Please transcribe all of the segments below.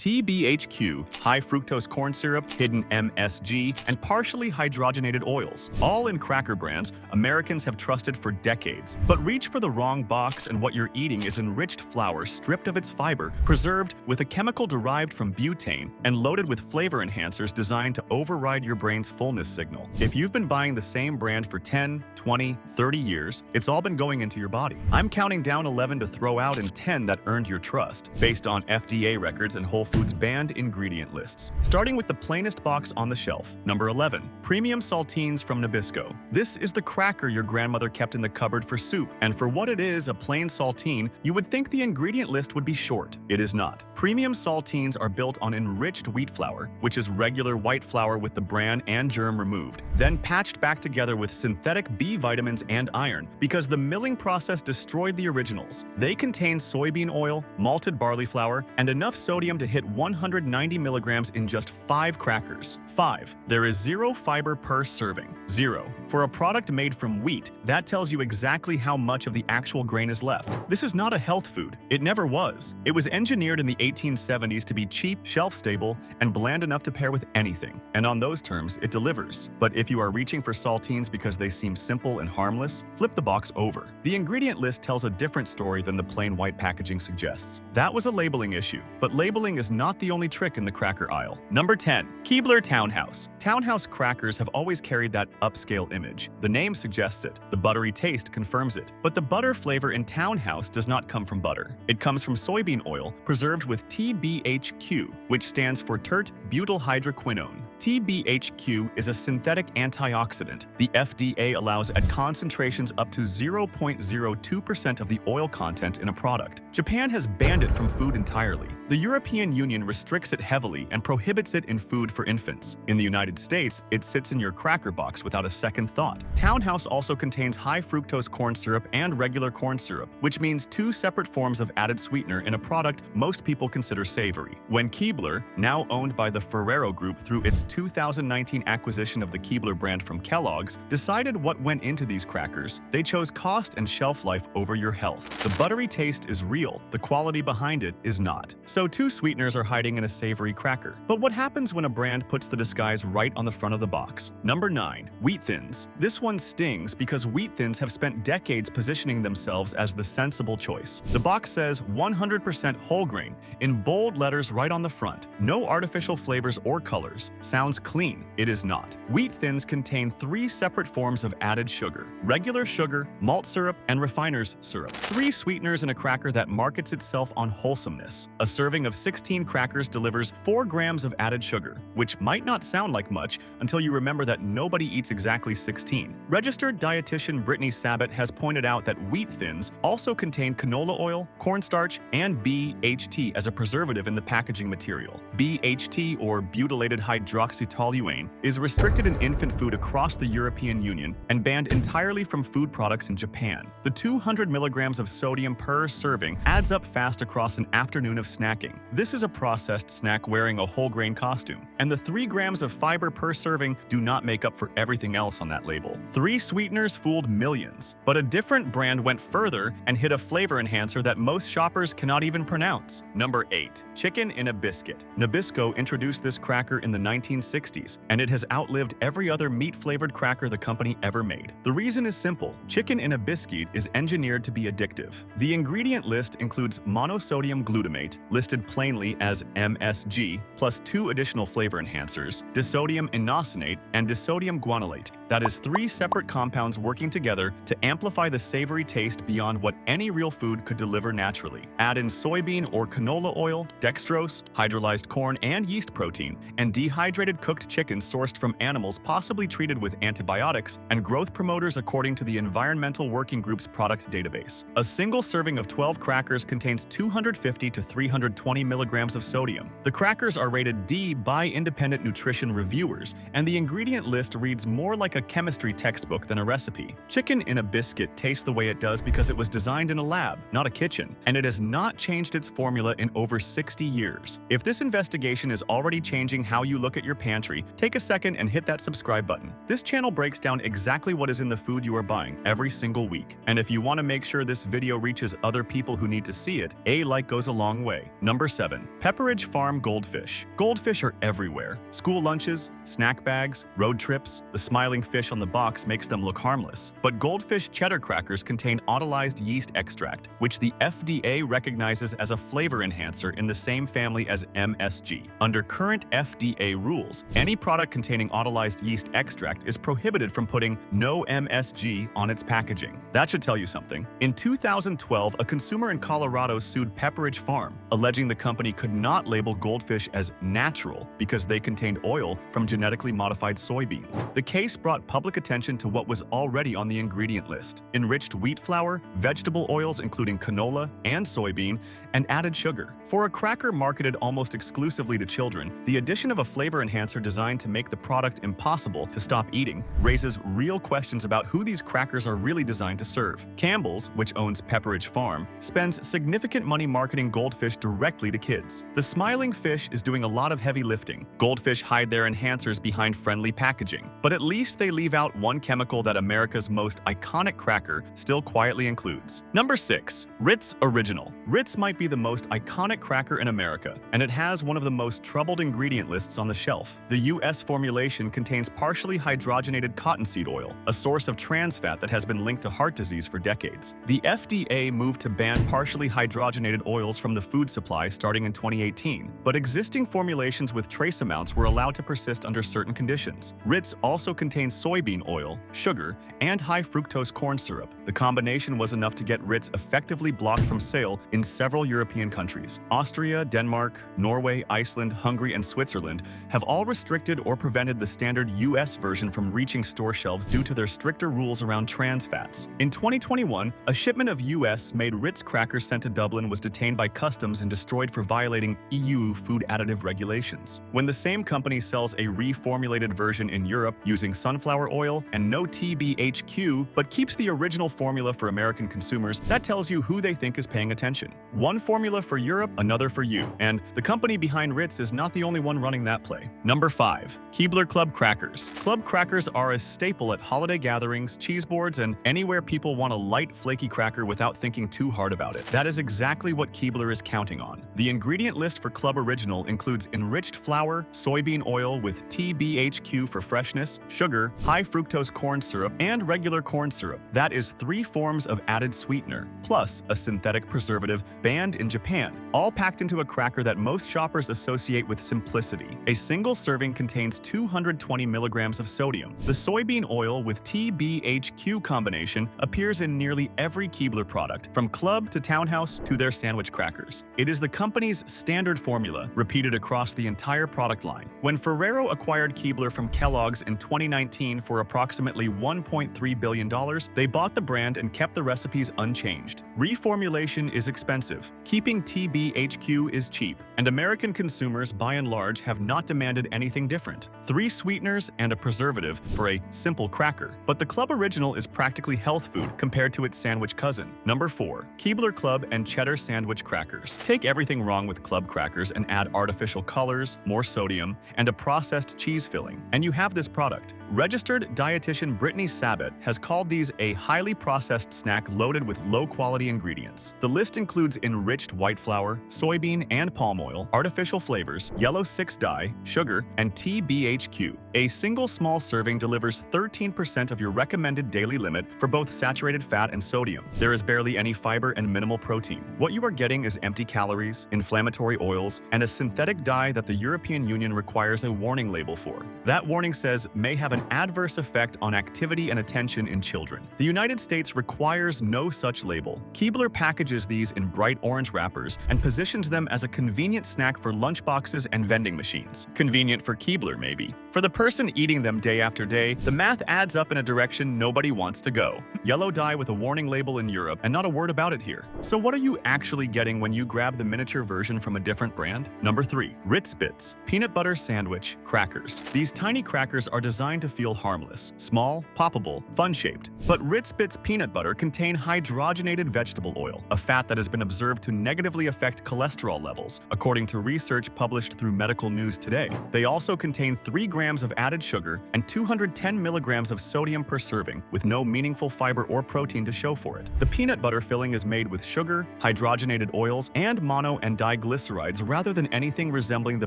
TBHQ, high fructose corn syrup, hidden MSG, and partially hydrogenated oils, all in cracker brands Americans have trusted for decades. But reach for the wrong box and what you're eating is enriched flour stripped of its fiber, preserved with a chemical derived from butane, and loaded with flavor enhancers designed to override your brain's fullness signal. If you've been buying the same brand for 10, 20, 30 years, it's all been going into your body. I'm counting down 11 to throw out and 10 that earned your trust, based on FDA records and Whole Foods banned ingredient lists. Starting with the plainest box on the shelf. Number 11. Premium Saltines from Nabisco. This is the cracker your grandmother kept in the cupboard for soup, and for what it is, a plain saltine, you would think the ingredient list would be short. It is not. Premium saltines are built on enriched wheat flour, which is regular white flour with the bran and germ removed, then patched back together with synthetic B vitamins and iron, because the milling process destroyed the originals. They contain soybean oil, malted barley flour, and enough sodium to hit 190 milligrams in just 5 crackers. 5. There is 0 fiber per serving. 0. For a product made from wheat, that tells you exactly how much of the actual grain is left. This is not a health food. It never was. It was engineered in the 1870s to be cheap, shelf-stable, and bland enough to pair with anything. And on those terms, it delivers. But if you are reaching for saltines because they seem simple and harmless, flip the box over. The ingredient list tells a different story than the plain white packaging suggests. That was a labeling issue, but labeling is not the only trick in the cracker aisle. Number 10. Keebler Townhouse. Townhouse crackers have always carried that upscale image. The name suggests it. The buttery taste confirms it. But the butter flavor in Townhouse does not come from butter. It comes from soybean oil preserved with TBHQ, which stands for tert butyl hydroquinone. TBHQ is a synthetic antioxidant. The FDA allows at concentrations up to 0.02% of the oil content in a product. Japan has banned it from food entirely. The European Union restricts it heavily and prohibits it in food for infants. In the United States, it sits in your cracker box without a second thought. Townhouse also contains high fructose corn syrup and regular corn syrup, which means 2 separate forms of added sweetener in a product most people consider savory. When Keebler, now owned by the Ferrero Group through its 2019 acquisition of the Keebler brand from Kellogg's, decided what went into these crackers, they chose cost and shelf life over your health. The buttery taste is real, the quality behind it is not. So 2 sweeteners are hiding in a savory cracker. But what happens when a brand puts the disguise right on the front of the box? Number 9. Wheat Thins. This one stings because Wheat Thins have spent decades positioning themselves as the sensible choice. The box says 100% whole grain in bold letters right on the front. No artificial flavors or colors. Sounds clean. It is not. Wheat Thins contain 3 separate forms of added sugar: regular sugar, malt syrup, and refiner's syrup. 3 sweeteners in a cracker that markets itself on wholesomeness. A serving of 16 crackers delivers 4 grams of added sugar, which might not sound like much until you remember that nobody eats exactly 16. Registered dietitian Brittany Sabat has pointed out that Wheat Thins also contain canola oil, cornstarch, and BHT as a preservative in the packaging material. BHT, or butylated hydroxytoluene, is restricted in infant food across the European Union and banned entirely from food products in Japan. The 200 milligrams of sodium per serving adds up fast across an afternoon of snacking. This is a processed snack wearing a whole grain costume, and the 3 grams of fiber per serving do not make up for everything else on that label. 3 sweeteners fooled millions, but a different brand went further and hit a flavor enhancer that most shoppers cannot even pronounce. Number 8. Chicken in a biscuit. Nabisco introduced this cracker in the 1960s, and it has outlived every other meat-flavored cracker the company ever made. The reason is simple. Chicken in a biscuit is engineered to be addictive. The ingredient list includes monosodium glutamate, listed plainly as MSG, plus 2 additional flavor enhancers, disodium inosinate and disodium guanylate. That is 3 separate compounds working together to amplify the savory taste beyond what any real food could deliver naturally. Add in soybean or canola oil, dextrose, hydrolyzed corn and yeast protein, and dehydrated cooked chicken sourced from animals possibly treated with antibiotics and growth promoters according to the Environmental Working Group's product database. A single serving of 12 crackers contains 250 to 320 milligrams of sodium. The crackers are rated D by independent nutrition reviewers, and the ingredient list reads more like a chemistry textbook than a recipe. Chicken in a biscuit tastes the way it does because it was designed in a lab, not a kitchen, and it has not changed its formula in over 60 years. If this investigation is already changing how you look at your pantry, take a second and hit that subscribe button. This channel breaks down exactly what is in the food you are buying every single week. And if you want to make sure this video reaches other people who need to see it, a like goes a long way. Number 7. Pepperidge Farm goldfish. Goldfish are everywhere. School lunches, snack bags, road trips. The smiling fish on the box makes them look harmless. But goldfish cheddar crackers contain autolyzed yeast extract, which the FDA recognizes as a flavor enhancer in the same family as MSG. Under current FDA rules, any product containing autolyzed yeast extract is prohibited from putting "no MSG" on its packaging. That should tell you something. In 2012, a consumer in Colorado sued Pepperidge Farm, alleging the company could not label goldfish as natural because they contained oil from genetically modified soybeans. The case brought public attention to what was already on the ingredient list: enriched wheat flour, vegetable oils including canola and soybean, and added sugar. For a cracker marketed almost exclusively to children, the addition of a flavor enhancer designed to make the product impossible to stop eating raises real questions about who these crackers are really designed to serve. Campbell's, which owns Pepperidge Farm, spends significant money marketing goldfish directly to kids. The smiling fish is doing a lot of heavy lifting. Goldfish hide their enhancers behind friendly packaging, but at least they leave out one chemical that America's most iconic cracker still quietly includes. Number 6. Ritz Original. Ritz might be the most iconic cracker in America, and it has one of the most troubled ingredient lists on the shelf. The U.S. formulation contains partially hydrogenated cottonseed oil, a source of trans fat that has been linked to heart disease for decades. The FDA moved to ban partially hydrogenated oils from the food supply starting in 2018, but existing formulations with trace amounts were allowed to persist under certain conditions. Ritz also contains soybean oil, sugar, and high fructose corn syrup. The combination was enough to get Ritz effectively blocked from sale in several European countries. Austria, Denmark, Norway, Iceland, Hungary, and Switzerland have all restricted or prevented the standard U.S. version from reaching store shelves due to their stricter rules around trans fats. In 2021, a shipment of U.S.-made Ritz crackers sent to Dublin was detained by customs and destroyed for violating EU food additive regulations. When the same company sells a reformulated version in Europe using sunflower oil and no TBHQ, but keeps the original formula for American consumers, that tells you who they think is paying attention. One formula for Europe, another for you. And the company behind Ritz is not the only one running that play. Number 5. Keebler Club Crackers. Club crackers are a staple at holiday gatherings, cheese boards, and anywhere people want a light, flaky cracker without thinking too hard about it. That is exactly what Keebler is counting on. The ingredient list for Club Original includes enriched flour, soybean oil with TBHQ for freshness, sugar, high fructose corn syrup, and regular corn syrup. That is 3 forms of added sweetener, plus a synthetic preservative banned in Japan, all packed into a cracker that most shoppers associate with simplicity. A single serving contains 220 milligrams of sodium. The soybean oil with TBHQ combination appears in nearly every Keebler product, from Club to Townhouse to their sandwich crackers. It is the company's standard formula, repeated across the entire product line. When Ferrero acquired Keebler from Kellogg's in 2019 for approximately $1.3 billion, they bought the brand and kept the recipes unchanged. Reformulation is expensive. Keeping TBHQ is cheap, and American consumers, by and large, have not demanded anything different. 3 sweeteners and a preservative for a simple cracker. But the Club Original is practically health food compared to its sandwich cousin. Number 4. Keebler Club and Cheddar Sandwich Crackers. Take everything wrong with Club crackers and add artificial colors, more sodium, and a processed cheese filling, and you have this product. Registered dietitian Brittany Sabat has called these a highly processed snack loaded with low-quality ingredients. The list includes enriched white flour, soybean and palm oil, artificial flavors, yellow 6-dye, sugar, and TBHQ. A single small serving delivers 13% of your recommended daily limit for both saturated fat and sodium. There is barely any fiber and minimal protein. What you are getting is empty calories, inflammatory oils, and a synthetic dye that the European Union requires a warning label for. That warning says may have an adverse effect on activity and attention in children. The United States requires no such label. Keebler packages these in bright orange wrappers and positions them as a convenient snack for lunchboxes and vending machines. Convenient for Keebler, maybe. For the person eating them day after day, the math adds up in a direction nobody wants to go. Yellow dye with a warning label in Europe and not a word about it here. So what are you actually getting when you grab the miniature version from a different brand? Number 3. Ritz Bits Peanut Butter Sandwich Crackers. These tiny crackers are designed to feel harmless, small, poppable, fun-shaped. But Ritz Bits peanut butter contain hydrogenated vegetable oil, a fat that has been observed to negatively affect cholesterol levels, according to research published through Medical News Today. They also contain 3 grams grams of added sugar, and 210 milligrams of sodium per serving, with no meaningful fiber or protein to show for it. The peanut butter filling is made with sugar, hydrogenated oils, and mono and diglycerides rather than anything resembling the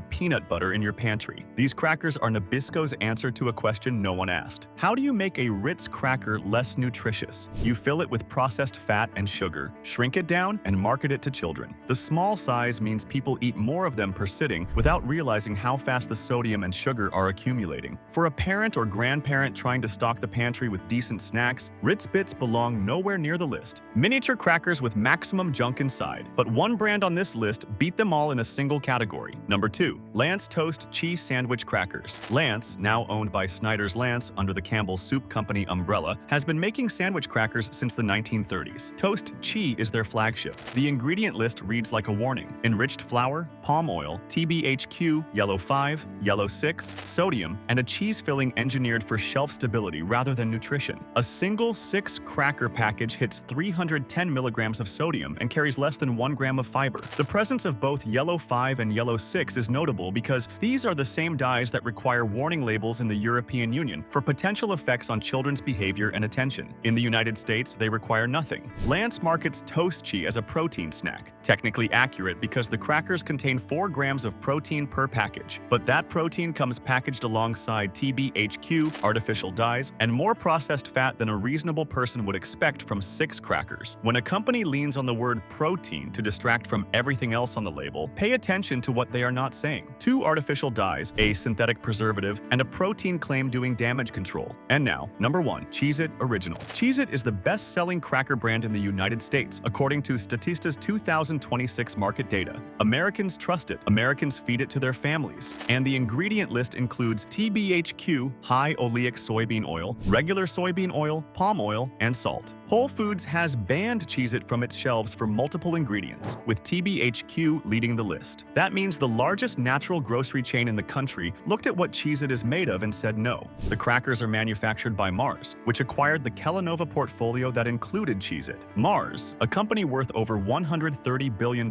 peanut butter in your pantry. These crackers are Nabisco's answer to a question no one asked. How do you make a Ritz cracker less nutritious? You fill it with processed fat and sugar, shrink it down, and market it to children. The small size means people eat more of them per sitting without realizing how fast the sodium and sugar are accumulating. For a parent or grandparent trying to stock the pantry with decent snacks, Ritz Bits belong nowhere near the list. Miniature crackers with maximum junk inside, but one brand on this list beat them all in a single category. Number 2. Lance Toast Cheese Sandwich Crackers. Lance, now owned by Snyder's Lance under the Campbell Soup Company umbrella, has been making sandwich crackers since the 1930s. Toast Cheese is their flagship. The ingredient list reads like a warning: enriched flour, palm oil, TBHQ, yellow 5, yellow 6, sodium, and a cheese filling engineered for shelf stability rather than nutrition. A single 6-cracker package hits 310 milligrams of sodium and carries less than 1 gram of fiber. The presence of both yellow 5 and yellow 6 is notable because these are the same dyes that require warning labels in the European Union for potential effects on children's behavior and attention. In the United States, they require nothing. Lance markets Toast Cheese as a protein snack, technically accurate because the crackers contain 4 grams of protein per package, but that protein comes packaged alongside TBHQ, artificial dyes, and more processed fat than a reasonable person would expect from 6 crackers. When a company leans on the word protein to distract from everything else on the label, pay attention to what they are not saying. 2 artificial dyes, a synthetic preservative, and a protein claim doing damage control. And now, number 1, Cheez-It Original. Cheez-It is the best-selling cracker brand in the United States, according to Statista's 2026 market data. Americans trust it, Americans feed it to their families, and the ingredient list includes TBHQ, high oleic soybean oil, regular soybean oil, palm oil, and salt. Whole Foods has banned Cheez-It from its shelves for multiple ingredients, with TBHQ leading the list. That means the largest natural grocery chain in the country looked at what Cheez-It is made of and said no. The crackers are manufactured by Mars, which acquired the Kellanova portfolio that included Cheez-It. Mars, a company worth over $130 billion,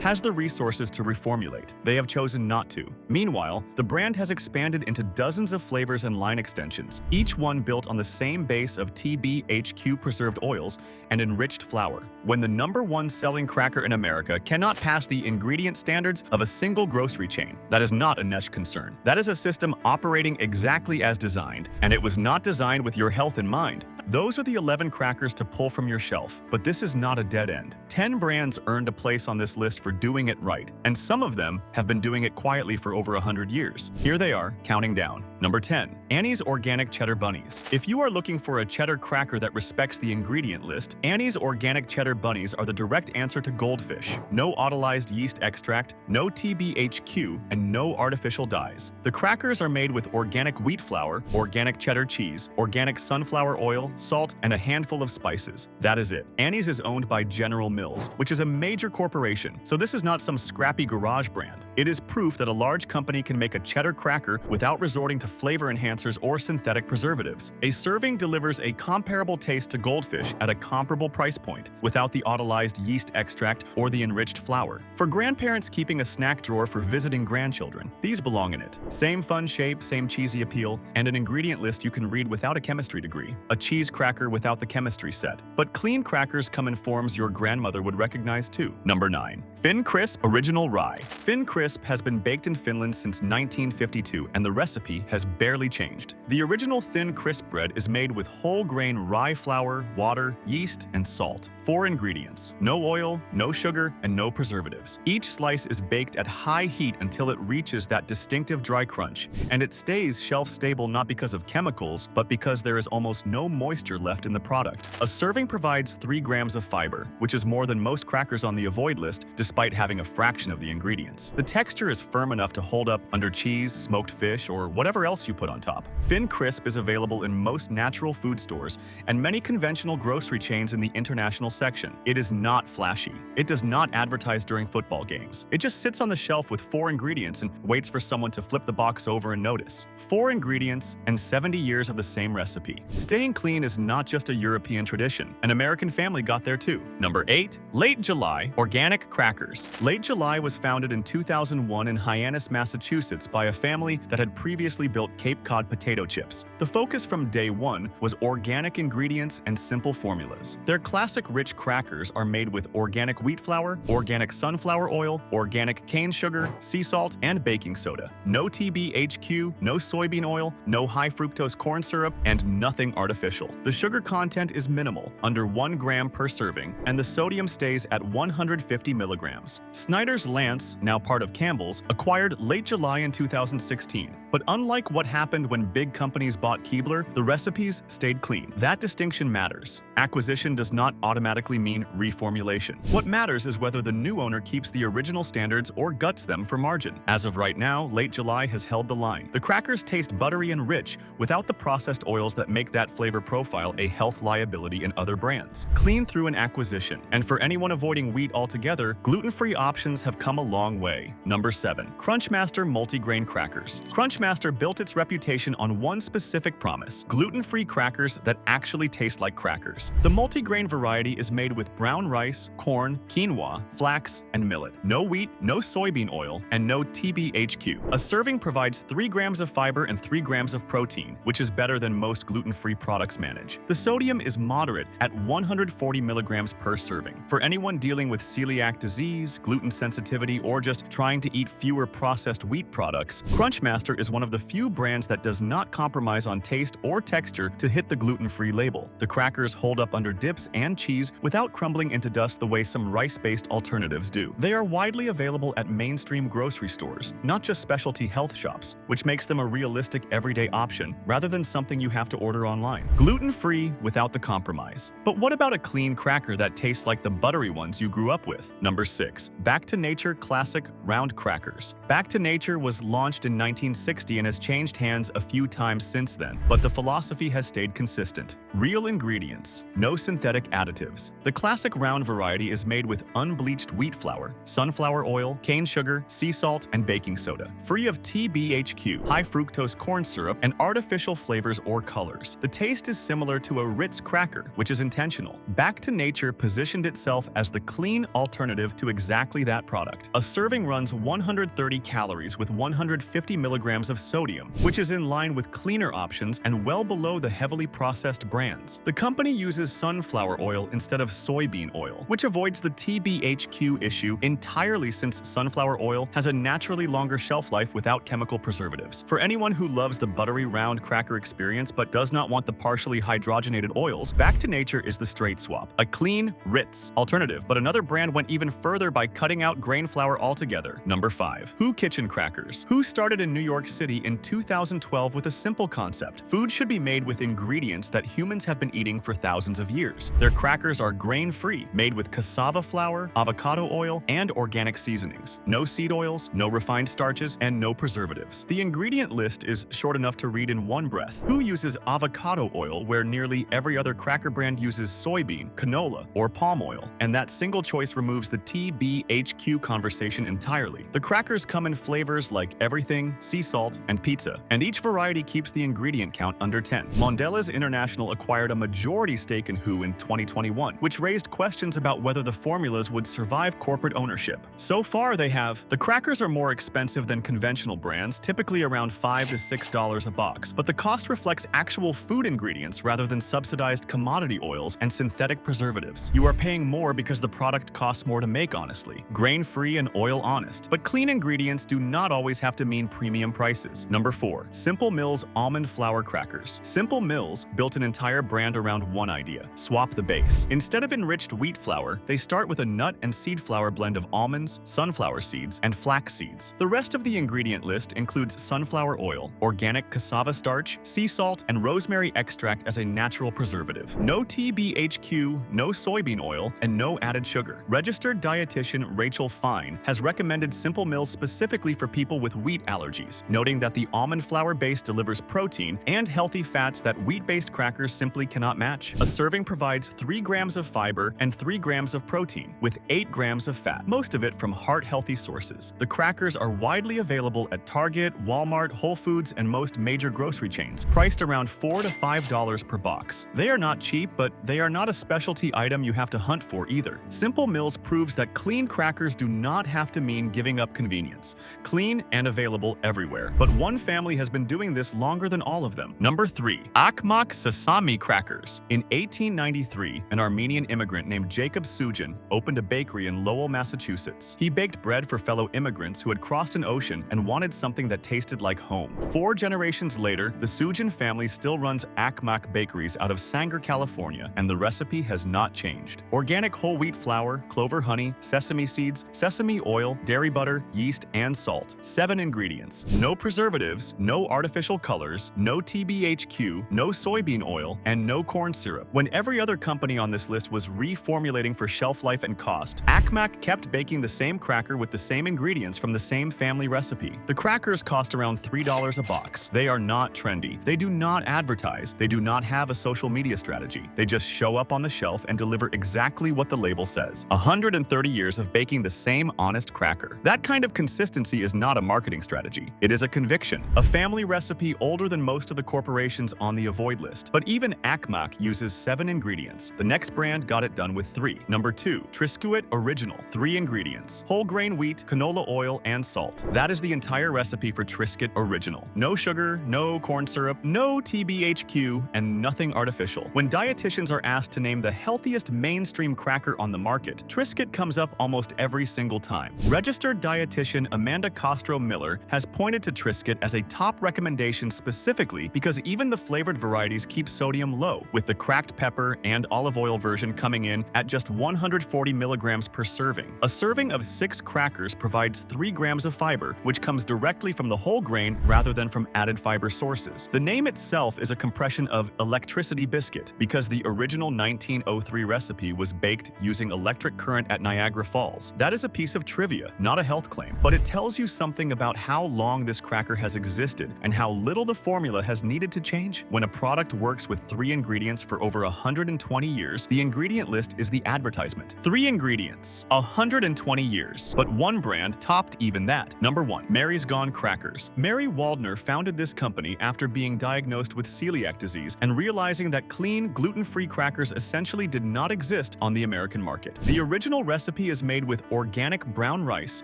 has the resources to reformulate. They have chosen not to. Meanwhile, the brand has expanded into dozens of flavors and line extensions, each one built on the same base of TBHQ preserved oils and enriched flour. When the #1 selling cracker in America cannot pass the ingredient standards of a single grocery chain, that is not a niche concern. That is a system operating exactly as designed, and it was not designed with your health in mind. Those are the 11 crackers to pull from your shelf, but this is not a dead end. 10 brands earned a place on this list for doing it right, and some of them have been doing it quietly for over 100 years. Here they are, counting down. Number 10. Annie's Organic Cheddar Bunnies. If you are looking for a cheddar cracker that respects the ingredient list, Annie's Organic Cheddar Bunnies are the direct answer to Goldfish. No autolyzed yeast extract, no TBHQ, and no artificial dyes. The crackers are made with organic wheat flour, organic cheddar cheese, organic sunflower oil, salt, and a handful of spices. That is it. Annie's is owned by General Mills, which is a major corporation, so this is not some scrappy garage brand. It is proof that a large company can make a cheddar cracker without resorting to flavor enhancers or synthetic preservatives. A serving delivers a comparable taste to Goldfish at a comparable price point, without the autolyzed yeast extract or the enriched flour. For grandparents keeping a snack drawer for visiting grandchildren, these belong in it. Same fun shape, same cheesy appeal, and an ingredient list you can read without a chemistry degree. A cheese cracker without the chemistry set. But clean crackers come in forms your grandmother would recognize too. Number 9. Thin Crisp Original Rye. Thin Crisp has been baked in Finland since 1952, and the recipe has barely changed. The original Thin Crisp bread is made with whole grain rye flour, water, yeast, and salt. 4 ingredients: no oil, no sugar, and no preservatives. Each slice is baked at high heat until it reaches that distinctive dry crunch, and it stays shelf-stable not because of chemicals, but because there is almost no moisture left in the product. A serving provides 3 grams of fiber, which is more than most crackers on the avoid list, despite having a fraction of the ingredients. The texture is firm enough to hold up under cheese, smoked fish, or whatever else you put on top. Thin Crisp is available in most natural food stores and many conventional grocery chains in the international section. It is not flashy. It does not advertise during football games. It just sits on the shelf with 4 ingredients and waits for someone to flip the box over and notice. 4 ingredients and 70 years of the same recipe. Staying clean is not just a European tradition. An American family got there too. Number 8. Late July Organic Crackers. Late July was founded in 2001 in Hyannis, Massachusetts by a family that had previously built Cape Cod potato chips. The focus from day one was organic ingredients and simple formulas. Their classic rich crackers are made with organic wheat flour, organic sunflower oil, organic cane sugar, sea salt, and baking soda. No TBHQ, no soybean oil, no high fructose corn syrup, and nothing artificial. The sugar content is minimal, under 1 gram per serving, and the sodium stays at 150 milligrams. Snyder's Lance, now part of Campbell's, acquired Late July in 2016. But unlike what happened when big companies bought Keebler, the recipes stayed clean. That distinction matters. Acquisition does not automatically mean reformulation. What matters is whether the new owner keeps the original standards or guts them for margin. As of right now, Late July has held the line. The crackers taste buttery and rich without the processed oils that make that flavor profile a health liability in other brands. Clean through an acquisition. And for anyone avoiding wheat altogether, gluten-free options have come a long way. Number 7. Crunchmaster Multigrain Crackers. Crunchmaster built its reputation on one specific promise: gluten-free crackers that actually taste like crackers. The multigrain variety is made with brown rice, corn, quinoa, flax, and millet. No wheat, no soybean oil, and no TBHQ. A serving provides 3 grams of fiber and 3 grams of protein, which is better than most gluten-free products manage. The sodium is moderate at 140 milligrams per serving. For anyone dealing with celiac disease, gluten sensitivity, or just trying to eat fewer processed wheat products, Crunchmaster is one of the few brands that does not compromise on taste or texture to hit the gluten-free label. The crackers hold up under dips and cheese without crumbling into dust the way some rice-based alternatives do. They are widely available at mainstream grocery stores, not just specialty health shops, which makes them a realistic everyday option rather than something you have to order online. Gluten-free without the compromise. But what about a clean cracker that tastes like the buttery ones you grew up with? Number 6. Back to Nature Classic Round Crackers. Back to Nature was launched in 1960 and has changed hands a few times since then, but the philosophy has stayed consistent. Real ingredients, no synthetic additives. The classic round variety is made with unbleached wheat flour, sunflower oil, cane sugar, sea salt, and baking soda. Free of TBHQ, high fructose corn syrup, and artificial flavors or colors. The taste is similar to a Ritz cracker, which is intentional. Back to Nature positioned itself as the clean alternative to exactly that product. A serving runs 130 calories with 150 milligrams of sodium, which is in line with cleaner options and well below the heavily processed brands. The company uses sunflower oil instead of soybean oil, which avoids the TBHQ issue entirely since sunflower oil has a naturally longer shelf life without chemical preservatives. For anyone who loves the buttery round cracker experience but does not want the partially hydrogenated oils, Back to Nature is the straight swap. A clean, Ritz alternative, but another brand went even further by cutting out grain flour altogether. Number 5. Who Kitchen Crackers. Who started in New York City in 2012 with a simple concept: food should be made with ingredients that humans have been eating for thousands of years. Their crackers are grain-free, made with cassava flour, avocado oil, and organic seasonings. No seed oils, no refined starches, and no preservatives. The ingredient list is short enough to read in one breath. Who uses avocado oil where nearly every other cracker brand uses soybean, canola, or palm oil, and that single choice removes the TBHQ conversation entirely. The crackers come in flavors like everything, sea salt, and pizza, and each variety keeps the ingredient count under 10. Mondelez International acquired a majority stake in Who in 2021, which raised questions about whether the formulas would survive corporate ownership. So far, they have. The crackers are more expensive than conventional brands, typically around $5 to $6 a box, but the cost reflects actual food ingredients rather than subsidized commodity oils and synthetic preservatives. You are paying more because the product costs more to make, honestly. Grain-free and oil-honest. But clean ingredients do not always have to mean premium prices. Number 4. Simple Mills Almond Flour Crackers. Simple Mills built an entire brand around one idea: swap the base. Instead of enriched wheat flour, they start with a nut and seed flour blend of almonds, sunflower seeds, and flax seeds. The rest of the ingredient list includes sunflower oil, organic cassava starch, sea salt, and rosemary extract as a natural preservative. No TBHQ, no soybean oil, and no added sugar. Registered dietitian Rachel Fine has recommended Simple Mills specifically for people with wheat allergies. No noting that the almond flour base delivers protein and healthy fats that wheat-based crackers simply cannot match. A serving provides 3 grams of fiber and 3 grams of protein, with 8 grams of fat, most of it from heart-healthy sources. The crackers are widely available at Target, Walmart, Whole Foods, and most major grocery chains, priced around $4 to $5 per box. They are not cheap, but they are not a specialty item you have to hunt for either. Simple Mills proves that clean crackers do not have to mean giving up convenience. Clean and available everywhere. But one family has been doing this longer than all of them. Number 3. Akmak Sesame Crackers. In 1893, an Armenian immigrant named Jacob Sugin opened a bakery in Lowell, Massachusetts. He baked bread for fellow immigrants who had crossed an ocean and wanted something that tasted like home. 4 generations later, the Sugin family still runs Akmak Bakeries out of Sanger, California, and the recipe has not changed. Organic whole wheat flour, clover honey, sesame seeds, sesame oil, dairy butter, yeast, and salt. 7 ingredients. No preservatives, no artificial colors, no TBHQ, no soybean oil, and no corn syrup. When every other company on this list was reformulating for shelf life and cost, Akmak kept baking the same cracker with the same ingredients from the same family recipe. The crackers cost around $3 a box. They are not trendy. They do not advertise. They do not have a social media strategy. They just show up on the shelf and deliver exactly what the label says. 130 years of baking the same honest cracker. That kind of consistency is not a marketing strategy. It is a conviction. A family recipe older than most of the corporations on the avoid list. But even Akmak uses 7 ingredients. The next brand got it done with 3. Number 2. Triscuit Original. 3 ingredients. Whole grain wheat, canola oil, and salt. That is the entire recipe for Triscuit Original. No sugar, no corn syrup, no TBHQ, and nothing artificial. When dietitians are asked to name the healthiest mainstream cracker on the market, Triscuit comes up almost every single time. Registered dietitian Amanda Castro Miller has pointed to Triscuit as a top recommendation specifically because even the flavored varieties keep sodium low, with the cracked pepper and olive oil version coming in at just 140 milligrams per serving. A serving of 6 crackers provides 3 grams of fiber, which comes directly from the whole grain rather than from added fiber sources. The name itself is a compression of electricity biscuit because the original 1903 recipe was baked using electric current at Niagara Falls. That is a piece of trivia, not a health claim, but it tells you something about how long this cracker has existed and how little the formula has needed to change. When a product works with 3 ingredients for over 120 years, the ingredient list is the advertisement. 3 ingredients, 120 years. But one brand topped even that. Number 1. Mary's Gone Crackers. Mary Waldner founded this company after being diagnosed with celiac disease and realizing that clean, gluten-free crackers essentially did not exist on the American market. The original recipe is made with organic brown rice,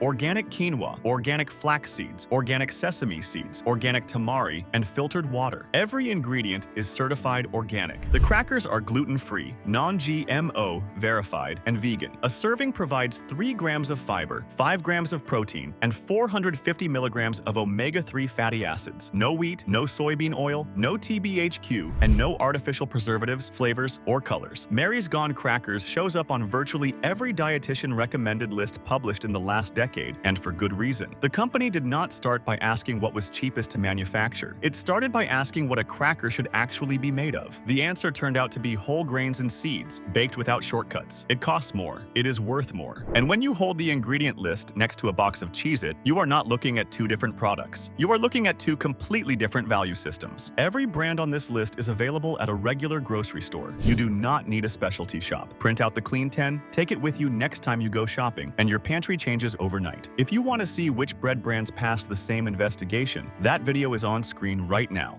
organic quinoa, organic flax seeds, organic sesame seeds, organic tamari, and filtered water. Every ingredient is certified organic. The crackers are gluten-free, non-GMO, verified, and vegan. A serving provides 3 grams of fiber, 5 grams of protein, and 450 milligrams of omega-3 fatty acids. No wheat, no soybean oil, no TBHQ, and no artificial preservatives, flavors, or colors. Mary's Gone Crackers shows up on virtually every dietitian recommended list published in the last decade, and for good reason. The company did not start by asking what was cheapest to manufacture. It started by asking what a cracker should actually be made of. The answer turned out to be whole grains and seeds, baked without shortcuts. It costs more. It is worth more. And when you hold the ingredient list next to a box of Cheez-It, you are not looking at 2 different products. You are looking at 2 completely different value systems. Every brand on this list is available at a regular grocery store. You do not need a specialty shop. Print out the Clean 10, take it with you next time you go shopping, and your pantry changes overnight. If you want to see which bread brands passed the same investigation, that video is on screen right now.